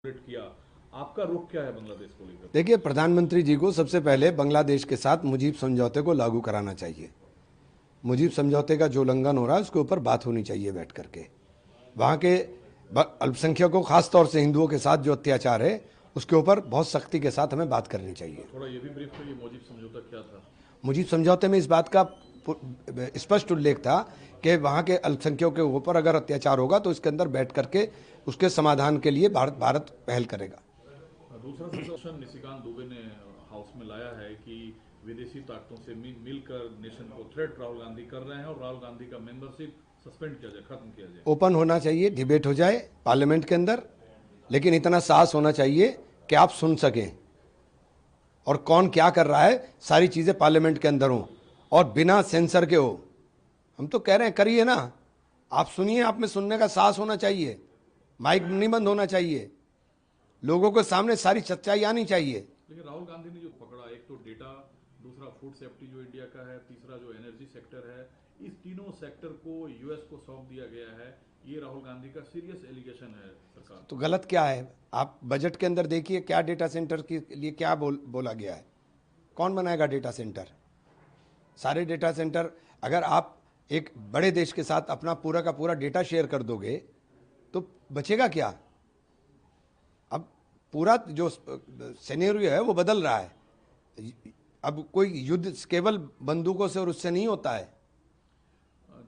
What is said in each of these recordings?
किया, आपका रुख क्या है बांग्लादेश को लेकर? देखिए, प्रधानमंत्री जी को सबसे पहले बांग्लादेश के साथ मुजीब समझौते को लागू कराना चाहिए। मुजीब समझौते का जो उल्लंघन हो रहा है उसके ऊपर बात होनी चाहिए बैठ करके। वहाँ के अल्पसंख्यकों, खास तौर से हिंदुओं के साथ जो अत्याचार है उसके ऊपर बहुत सख्ती के साथ हमें बात करनी चाहिए। थोड़ा ये भी ब्रीफ करिए, मुजीब समझौता क्या था? मुजीब समझौते में इस बात का स्पष्ट उल्लेख था कि वहाँ के अल्पसंख्यकों के ऊपर अगर अत्याचार होगा तो इसके अंदर बैठ करके उसके समाधान के लिए भारत पहल करेगा। दूसरा सजेशन निशिकांत दुबे ने हाउस में लाया है कि विदेशी ताकतों से मिलकर नेशन को थ्रेट राहुल गांधी कर रहे हैं और राहुल गांधी का मेंबरशिप सस्पेंड किया जाए, खत्म किया जाए। ओपन होना चाहिए, डिबेट हो जाए पार्लियामेंट के अंदर, लेकिन इतना साहस होना चाहिए कि आप सुन सकें और कौन क्या कर रहा है सारी चीज़ें पार्लियामेंट के अंदर हो और बिना सेंसर के हो। हम तो कह रहे हैं करिए ना, आप सुनिए, आप में सुनने का साहस होना चाहिए, माइक नहीं बंद होना चाहिए, लोगों के सामने सारी सच्चाई आनी चाहिए। लेकिन राहुल गांधी ने जो पकड़ा, एक तो डेटा, दूसरा फूड सेफ्टी जो इंडिया का है, तीसरा जो एनर्जी सेक्टर है, इस तीनों सेक्टर को यूएस को सौंप दिया गया है। ये राहुल गांधी का सीरियस एलिगेशन है सरकार। तो गलत क्या है? आप बजट के अंदर देखिए क्या डेटा सेंटर के लिए क्या बोला गया है। कौन बनाएगा डेटा सेंटर? सारे डेटा सेंटर अगर आप एक बड़े देश के साथ अपना पूरा का पूरा डेटा शेयर कर दोगे तो बचेगा क्या? अब पूरा जो सिनेरियो है वो बदल रहा है। अब कोई युद्ध केवल बंदूकों से और उससे नहीं होता है।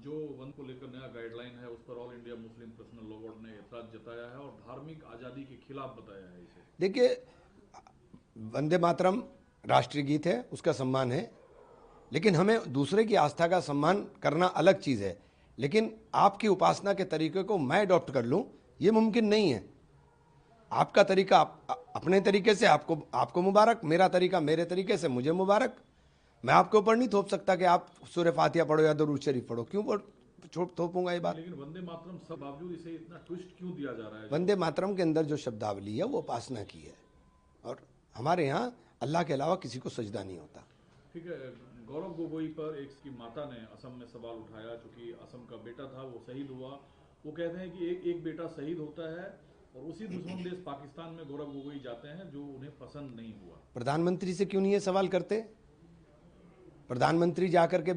जो वन को लेकर नया गाइडलाइन है उस पर all India Muslim personal law board ने एतराज जताया है और धार्मिक आज़ादी के खिलाफ बताया है इसे। देखिए, वंदे मातरम राष्ट्रीय गीत है, उसका सम्मान है, लेकिन हमें दूसरे की आस्था का सम्मान करना अलग चीज़ है। लेकिन आपकी उपासना के तरीके को मैं अडॉप्ट कर लूँ ये मुमकिन नहीं है। आपका तरीका अपने तरीके से आपको मुबारक, मेरा तरीका मेरे तरीके से मुझे मुबारक। मैं आपके ऊपर नहीं थोप सकता कि आप सूर्य फातिहा पढ़ो या दरूद शरीफ पढ़ो। क्यों थोपूंगा ये बात? लेकिन वंदे मातरम सब बावजूद इसे इतना ट्विस्ट क्यों दिया जा रहा है? वंदे मातरम के अंदर जो शब्दावली है वो उपासना की है और हमारे यहाँ अल्लाह के अलावा किसी को सजदा नहीं होता। ठीक है, गौरव गोगोई पर एक की माता ने असम में सवाल उठाया, चूंकि असम का बेटा था वो शहीद हुआ। वो कहते हैं कि एक बेटा शहीद होता है और उसी दुश्मन देश पाकिस्तान में गौरव गोगोई जाते हैं जो उन्हें पसंद नहीं हुआ। प्रधानमंत्री से क्यों नहीं ये सवाल करते? प्रधानमंत्री जाकर के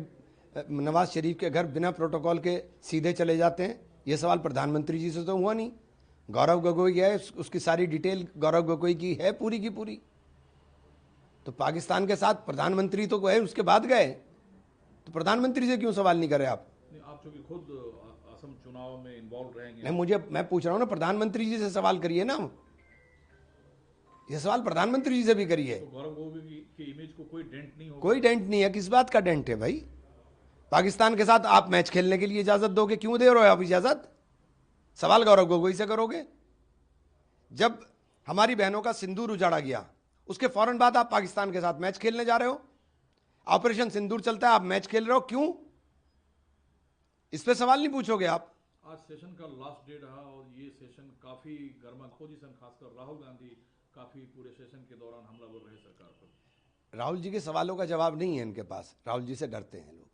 नवाज शरीफ के घर बिना प्रोटोकॉल के सीधे चले जाते हैं। ये सवाल प्रधानमंत्री जी से तो हुआ नहीं। गौरव गोगोई है, उसकी सारी डिटेल गौरव गोगोई की है पूरी की पूरी। तो पाकिस्तान के साथ प्रधानमंत्री तो है, उसके बाद गए, तो प्रधानमंत्री से क्यों सवाल नहीं करे आप? आप चूंकि खुद असम चुनाव में इन्वॉल्व रहेंगे। नहीं, मैं पूछ रहा हूं ना, प्रधानमंत्री जी से सवाल करिए ना। ये सवाल प्रधानमंत्री जी से भी करिए। तो गौरव गोगोई की इमेज को कोई डेंट नहीं होगा? कोई डेंट नहीं है। किस बात का डेंट है भाई? पाकिस्तान के साथ आप मैच खेलने के लिए इजाजत दोगे? क्यों दे रहे हो आप इजाजत? सवाल गौरव गोगोई से करोगे। जब हमारी बहनों का सिंदूर उजाड़ा गया उसके फौरन बाद आप पाकिस्तान के साथ मैच खेलने जा रहे हो। ऑपरेशन सिंदूर चलता है, आप मैच खेल रहे हो, क्यों? इस पे सवाल नहीं पूछोगे आप? आज सेशन का लास्ट डे रहा और ये सेशन काफी गर्मा, अपोजिशन खासकर राहुल गांधी काफी पूरे सेशन के दौरान हमलावर रहे सरकार पर। राहुल जी के सवालों का जवाब नहीं है इनके पास। राहुल जी से डरते हैं लोग।